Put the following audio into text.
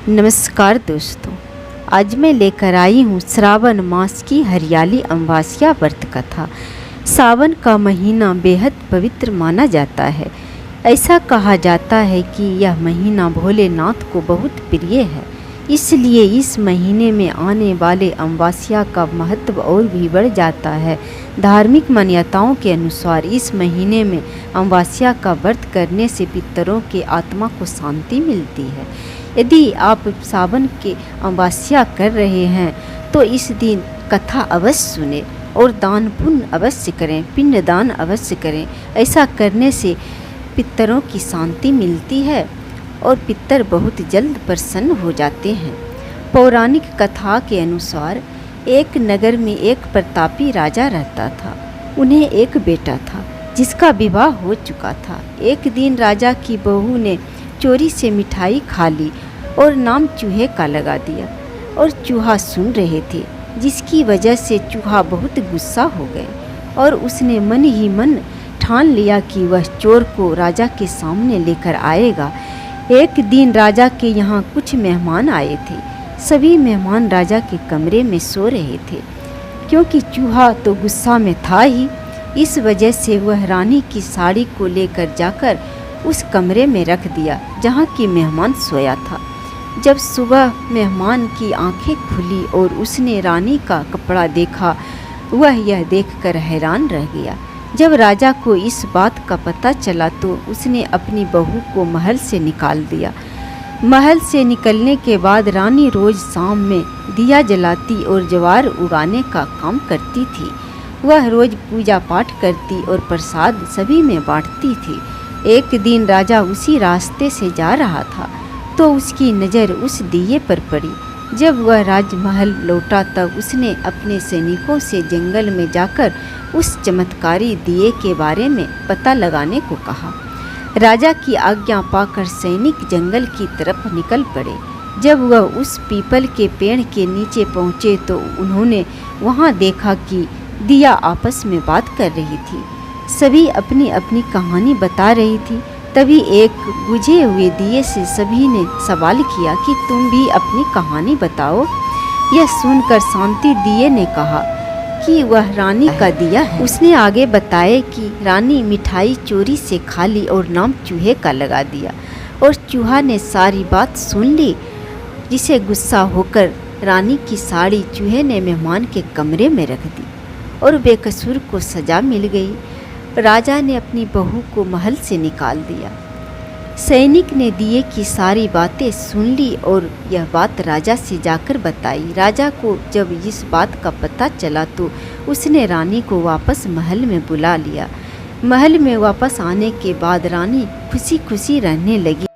नमस्कार दोस्तों, आज मैं लेकर आई हूँ श्रावण मास की हरियाली अमावस्या व्रत कथा। सावन का महीना बेहद पवित्र माना जाता है। ऐसा कहा जाता है कि यह महीना भोलेनाथ को बहुत प्रिय है, इसलिए इस महीने में आने वाले अमावस्या का महत्व और भी बढ़ जाता है। धार्मिक मान्यताओं के अनुसार इस महीने में अमावस्या का व्रत करने से पितरों के आत्मा को शांति मिलती है। यदि आप सावन के अमावस्या कर रहे हैं तो इस दिन कथा अवश्य सुने और दान पुण्य अवश्य करें, पिंडदान अवश्य करें। ऐसा करने से पितरों की शांति मिलती है और पितर बहुत जल्द प्रसन्न हो जाते हैं। पौराणिक कथा के अनुसार एक नगर में एक प्रतापी राजा रहता था। उन्हें एक बेटा था जिसका विवाह हो चुका था। एक दिन राजा की बहू ने चोरी से मिठाई खा ली और नाम चूहे का लगा दिया और चूहा सुन रहे थे, जिसकी वजह से चूहा बहुत गुस्सा हो गए और उसने मन ही मन ठान लिया कि वह चोर को राजा के सामने लेकर आएगा। एक दिन राजा के यहाँ कुछ मेहमान आए थे। सभी मेहमान राजा के कमरे में सो रहे थे। क्योंकि चूहा तो गुस्सा में था ही, इस वजह से वह रानी की साड़ी को लेकर जाकर उस कमरे में रख दिया जहाँ की मेहमान सोया था। जब सुबह मेहमान की आंखें खुली और उसने रानी का कपड़ा देखा, वह यह देखकर हैरान रह गया। जब राजा को इस बात का पता चला तो उसने अपनी बहू को महल से निकाल दिया। महल से निकलने के बाद रानी रोज शाम में दिया जलाती और ज्वार उगाने का काम करती थी। वह रोज पूजा पाठ करती और प्रसाद सभी में बांटती थी। एक दिन राजा उसी रास्ते से जा रहा था तो उसकी नज़र उस दिए पर पड़ी। जब वह राजमहल लौटा तब उसने अपने सैनिकों से जंगल में जाकर उस चमत्कारी दिए के बारे में पता लगाने को कहा। राजा की आज्ञा पाकर सैनिक जंगल की तरफ निकल पड़े। जब वह उस पीपल के पेड़ के नीचे पहुँचे तो उन्होंने वहाँ देखा कि दिया आपस में बात कर रही थी। सभी अपनी अपनी कहानी बता रही थी। तभी एक बुझे हुए दिए से सभी ने सवाल किया कि तुम भी अपनी कहानी बताओ। यह सुनकर शांति दिए ने कहा कि वह रानी का दिया है। उसने आगे बताया कि रानी मिठाई चोरी से खा ली और नाम चूहे का लगा दिया और चूहा ने सारी बात सुन ली, जिसे गुस्सा होकर रानी की साड़ी चूहे ने मेहमान के कमरे में रख दी और बेकसूर को सजा मिल गई। राजा ने अपनी बहू को महल से निकाल दिया। सैनिक ने दिए की सारी बातें सुन ली और यह बात राजा से जाकर बताई। राजा को जब इस बात का पता चला तो उसने रानी को वापस महल में बुला लिया। महल में वापस आने के बाद रानी खुशी खुशी रहने लगी।